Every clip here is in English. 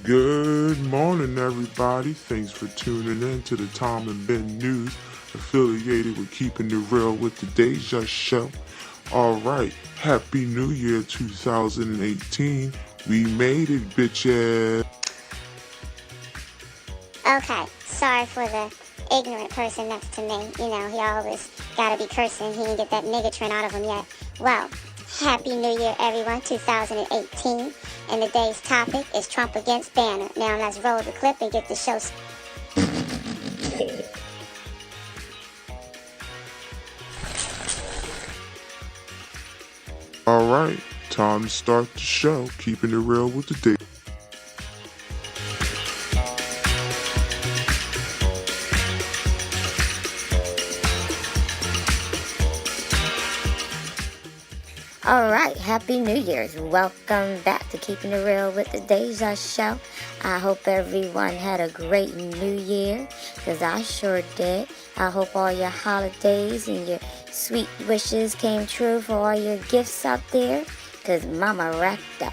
Good morning, everybody. Thanks for tuning in to the Tom and Ben News, affiliated with Keeping It Real with the Deja Show. All right, Happy New Year 2018. We made it, bitches. Okay, sorry for the ignorant person next to me. You know, he always gotta be cursing. He didn't get that niggatron out of him yet. Well, Happy New Year, everyone, 2018. And today's topic is Trump against Banner. Now let's roll the clip and get the show started. All right, time to start the show. Keeping It Real with the Deja. Alright, Happy New Year's. Welcome back to Keeping It Real with the Deja Show. I hope everyone had a great New Year, because I sure did. I hope all your holidays and your sweet wishes came true for all your gifts out there, because Mama racked up.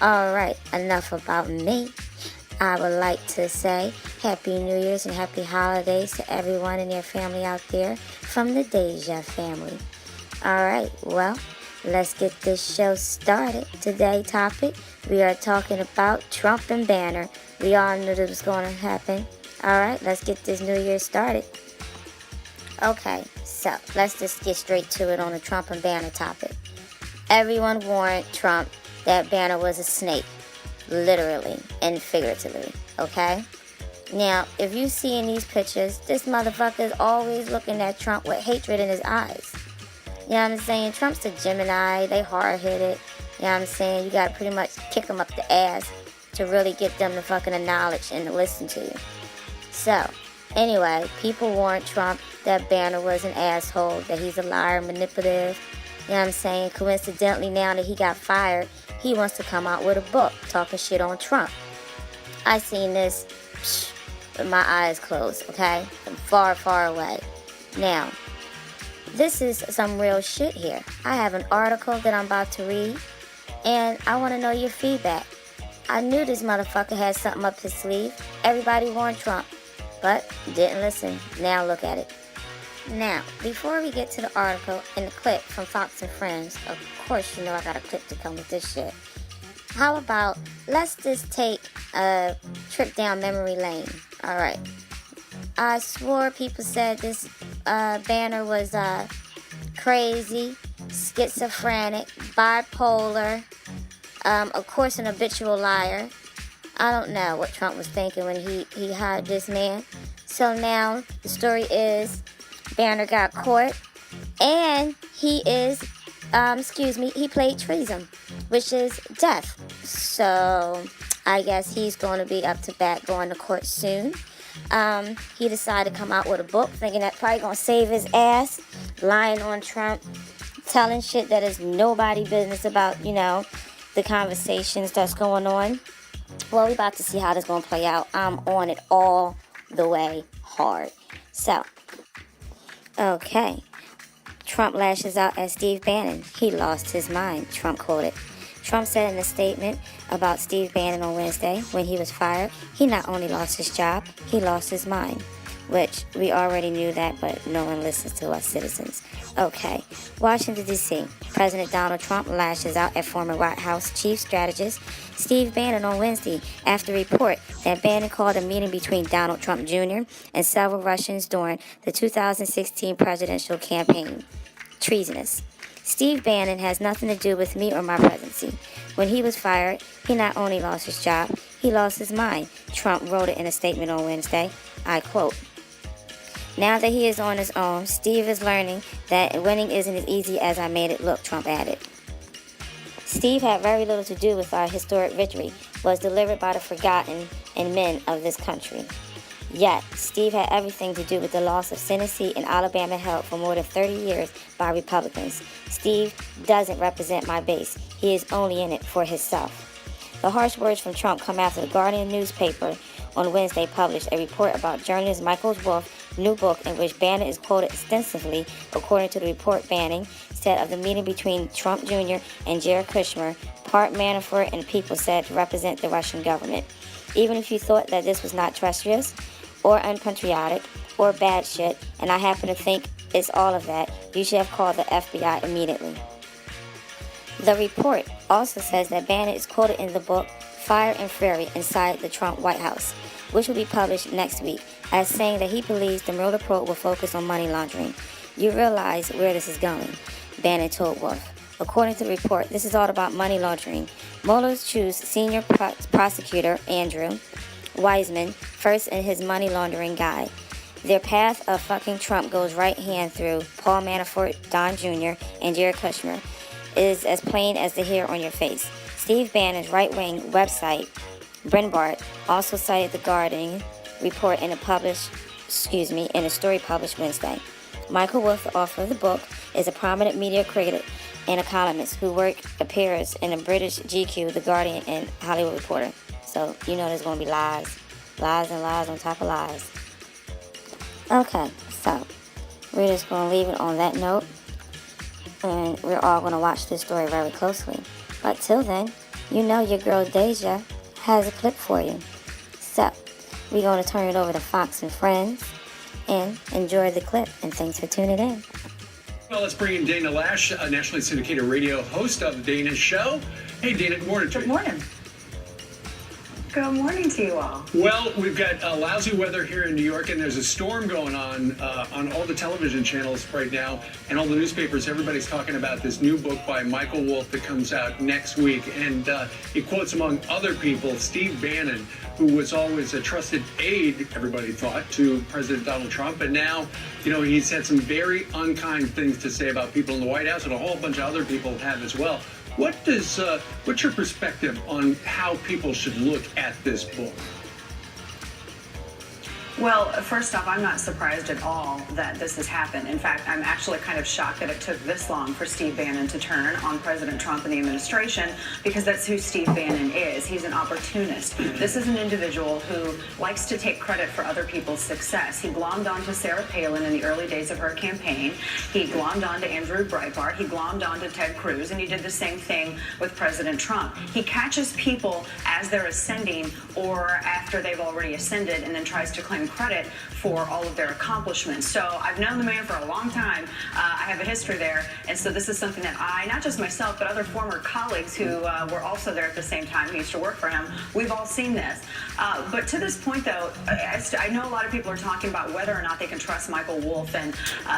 Alright, enough about me. I would like to say Happy New Year's and Happy Holidays to everyone and their family out there from the Deja family. Alright, well, let's get this show started. Today's topic, we are talking about Trump and Banner. We all knew this was going to happen. Alright, let's get this New Year started. Okay, so let's just get straight to it on the Trump and Banner topic. Everyone warned Trump that Banner was a snake, literally and figuratively, okay? Now, if you see in these pictures, this motherfucker is always looking at Trump with hatred in his eyes. You know what I'm saying? Trump's a Gemini. They hard-headed. You know what I'm saying? You got to pretty much kick them up the ass to really get them to fucking acknowledge and to listen to you. So, anyway, people warned Trump that Banner was an asshole, that he's a liar, manipulative. You know what I'm saying? Coincidentally, now that he got fired, he wants to come out with a book talking shit on Trump. I seen this with my eyes closed, okay? From far, far away. Now, this is some real shit here. I have an article that I'm about to read, and I want to know your feedback. I knew this motherfucker had something up his sleeve. Everybody warned Trump, but didn't listen. Now look at it. Now, before we get to the article and the clip from Fox and Friends, of course you know I got a clip to come with this shit. How about, let's just take a trip down memory lane. Alright. I swore people said this Banner was crazy, schizophrenic, bipolar, of course an habitual liar. I don't know what Trump was thinking when he hired this man. So now the story is Banner got caught, and he is, he played treason, which is death. So I guess he's going to be up to bat going to court soon. He decided to come out with a book, thinking that probably gonna save his ass, lying on Trump, telling shit that is nobody business about, you know, the conversations that's going on. Well, we about to see how this gonna play out. I'm on it all the way hard. So, okay. Trump lashes out at Steve Bannon. He lost his mind, Trump quoted. Trump said in a statement about Steve Bannon on Wednesday, when he was fired, he not only lost his job, he lost his mind. Which, we already knew that, but no one listens to us citizens. Okay, Washington, D.C. President Donald Trump lashes out at former White House chief strategist Steve Bannon on Wednesday after a report that Bannon called a meeting between Donald Trump Jr. and several Russians during the 2016 presidential campaign treasonous. Steve Bannon has nothing to do with me or my presidency. When he was fired, he not only lost his job, he lost his mind. Trump wrote it in a statement on Wednesday. I quote, "Now that he is on his own, Steve is learning that winning isn't as easy as I made it look," Trump added. Steve had very little to do with our historic victory, was delivered by the forgotten and men of this country. Yet, Steve had everything to do with the loss of Senate seat in Alabama held for more than 30 years by Republicans. Steve doesn't represent my base. He is only in it for himself. The harsh words from Trump come after the Guardian newspaper on Wednesday published a report about journalist Michael Wolff's new book in which Bannon is quoted extensively. According to the report, Bannon said of the meeting between Trump Jr. and Jared Kushner, part Manafort and people said to represent the Russian government. Even if you thought that this was not treacherous or unpatriotic or bad shit, and I happen to think it's all of that, you should have called the FBI immediately. The report also says that Bannon is quoted in the book Fire and Fury Inside the Trump White House, which will be published next week, as saying that he believes the Mueller probe will focus on money laundering. You realize where this is going, Bannon told Wolf. According to the report, this is all about money laundering. Mueller's choose senior prosecutor Andrew Weissman first in his money laundering guide. Their path of fucking Trump goes right hand through Paul Manafort, Don Jr., and Jared Kushner. It is as plain as the hair on your face. Steve Bannon's right-wing website, Breitbart, also cited the Guardian report in a story published Wednesday. Michael Wolff, the author of the book, is a prominent media critic and a columnist who appears in the British GQ, The Guardian, and Hollywood Reporter. So you know there's going to be lies and lies on top of lies. Okay, so we're just going to leave it on that note, and we're all going to watch this story very closely. But till then, you know your girl Deja has a clip for you. So we're going to turn it over to Fox and Friends and enjoy the clip, and thanks for tuning in. Well, let's bring in Dana Lash, a nationally syndicated radio host of The Dana Show. Hey, Dana, good morning to you. Good morning. Good morning to you all. Well, we've got lousy weather here in New York, and there's a storm going on all the television channels right now, and all the newspapers. Everybody's talking about this new book by Michael Wolff that comes out next week, and he quotes, among other people, Steve Bannon, who was always a trusted aide, everybody thought, to President Donald Trump, and now, you know, he's had some very unkind things to say about people in the White House, and a whole bunch of other people have as well. What's your perspective on how people should look at this book? Well, first off, I'm not surprised at all that this has happened. In fact, I'm actually kind of shocked that it took this long for Steve Bannon to turn on President Trump and the administration, because that's who Steve Bannon is. He's an opportunist. This is an individual who likes to take credit for other people's success. He glommed onto Sarah Palin in the early days of her campaign. He glommed onto Andrew Breitbart. He glommed onto Ted Cruz, and he did the same thing with President Trump. He catches people as they're ascending or after they've already ascended, and then tries to claim credit for all of their accomplishments. So I've known the man for a long time. I have a history there, and so this is something that I, not just myself, but other former colleagues who were also there at the same time, who used to work for him, we've all seen this. But to this point, though, I know a lot of people are talking about whether or not they can trust Michael Wolff, and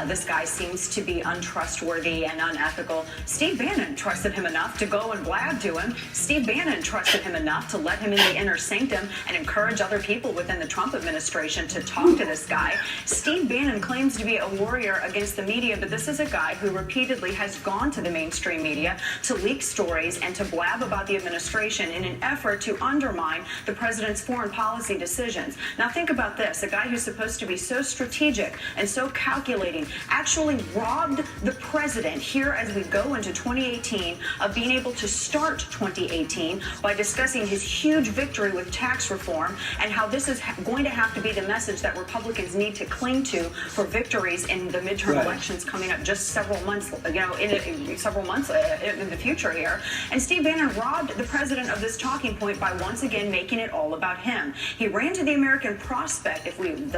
this guy seems to be untrustworthy and unethical. Steve Bannon trusted him enough to go and blab to him. Steve Bannon trusted him enough to let him in the inner sanctum and encourage other people within the Trump administration to talk to this guy. Steve Bannon claims to be a warrior against the media, but this is a guy who repeatedly has gone to the mainstream media to leak stories and to blab about the administration in an effort to undermine the president's foreign policy decisions. Now think about this. A guy who's supposed to be so strategic and so calculating actually robbed the president here as we go into 2018 of being able to start 2018 by discussing his huge victory with tax reform and how this is going to have to be the message that Republicans need to cling to for victories in the midterm elections coming up just several months, in the future here. And Steve Bannon robbed the president of this talking point by once again making it all about him. He ran to the American Prospect,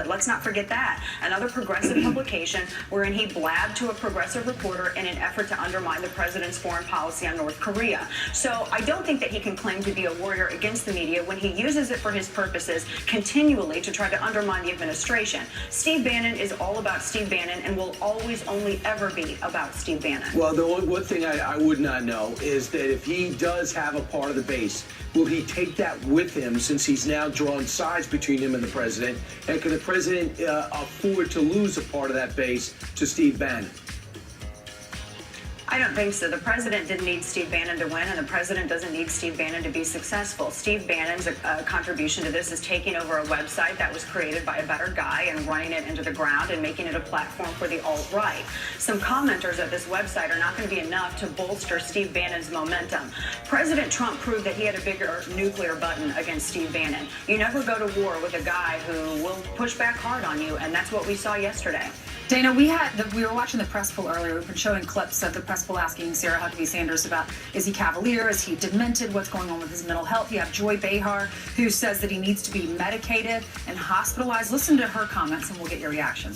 let's not forget that, another progressive publication wherein he blabbed to a progressive reporter in an effort to undermine the president's foreign policy on North Korea. So I don't think that he can claim to be a warrior against the media when he uses it for his purposes continually to try to undermine the administration. Steve Bannon is all about Steve Bannon and will always only ever be about Steve Bannon. Well, the one thing I would not know is that if he does have a part of the base, will he take that with him, since he's now drawn sides between him and the president? And can the president afford to lose a part of that base to Steve Bannon? I don't think so. The president didn't need Steve Bannon to win, and the president doesn't need Steve Bannon to be successful. Steve Bannon's contribution to this is taking over a website that was created by a better guy and running it into the ground and making it a platform for the alt-right. Some commenters at this website are not going to be enough to bolster Steve Bannon's momentum. President Trump proved that he had a bigger nuclear button against Steve Bannon. You never go to war with a guy who will push back hard on you, and that's what we saw yesterday. Dana, we were watching the press poll earlier. We've been showing clips of the press poll asking Sarah Huckabee Sanders about, is he cavalier? Is he demented? What's going on with his mental health? You have Joy Behar, who says that he needs to be medicated and hospitalized. Listen to her comments and we'll get your reaction.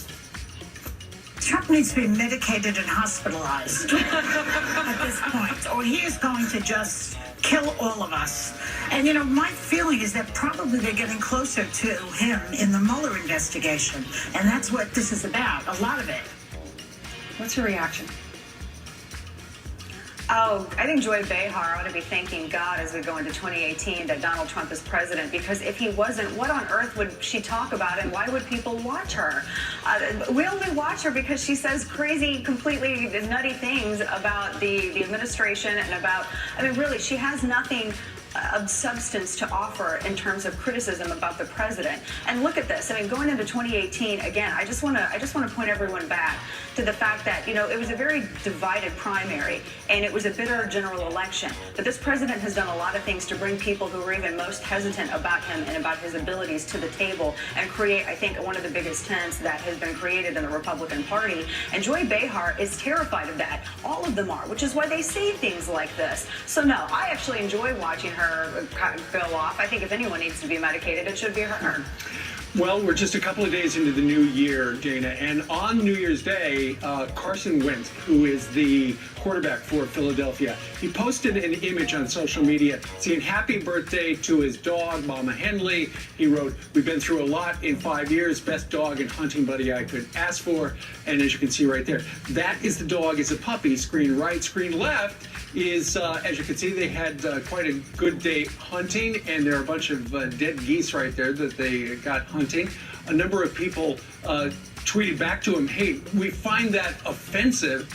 Trump needs to be medicated and hospitalized at this point, or he is going to just kill all of us. And, you know, my feeling is that probably they're getting closer to him in the Mueller investigation. And that's what this is about, a lot of it. What's your reaction? Oh, I think Joy Behar ought to be thanking God as we go into 2018 that Donald Trump is president, because if he wasn't, what on earth would she talk about and why would people watch her? We only watch her because she says crazy, completely nutty things about the administration and about, I mean, really, she has nothing of substance to offer in terms of criticism about the president. And look at this. I mean, going into 2018, again, I just want to point everyone back to the fact that, you know, it was a very divided primary and it was a bitter general election. But this president has done a lot of things to bring people who were even most hesitant about him and about his abilities to the table and create, I think, one of the biggest tents that has been created in the Republican Party. And Joy Behar is terrified of that. All of them are, which is why they say things like this. So no, I actually enjoy watching her go off. I think if anyone needs to be medicated, it should be her. Well, we're just a couple of days into the new year, Dana, and on New Year's Day, Carson Wentz, who is the quarterback for Philadelphia, he posted an image on social media saying happy birthday to his dog, Mama Henley. He wrote, "We've been through a lot in 5 years, best dog and hunting buddy I could ask for." And as you can see right there, that is the dog as a puppy. Screen right, screen left is, as you can see, they had quite a good day hunting, and there are a bunch of dead geese right there that they got hunting. A number of people tweeted back to him, "Hey, we find that offensive."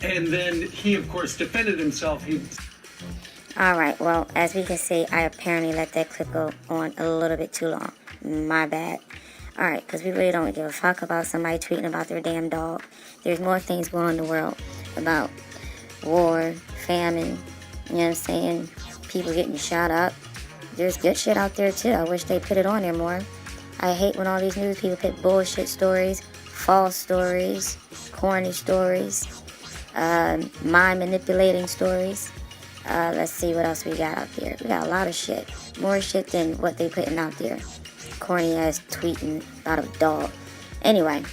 And then he, of course, defended himself. Alright, well, as we can see, I apparently let that clip go on a little bit too long. My bad. Alright, because we really don't give a fuck about somebody tweeting about their damn dog. There's more things going on in the world about war, famine, you know what I'm saying, people getting shot up. There's good shit out there too. I wish they put it on there more. I hate when all these news people put bullshit stories, false stories, corny stories, mind manipulating stories. Let's see what else we got out there. We got a lot of shit. More shit than what they putting out there. Corny ass tweeting about a dog. Anyway.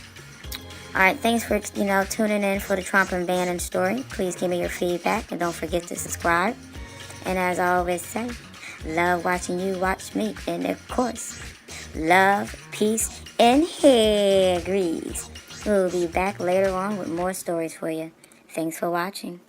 Alright, thanks for, tuning in for the Trump and Bannon story. Please give me your feedback and don't forget to subscribe. And as I always say, love watching you watch me. And of course, love, peace, and hair grease. We'll be back later on with more stories for you. Thanks for watching.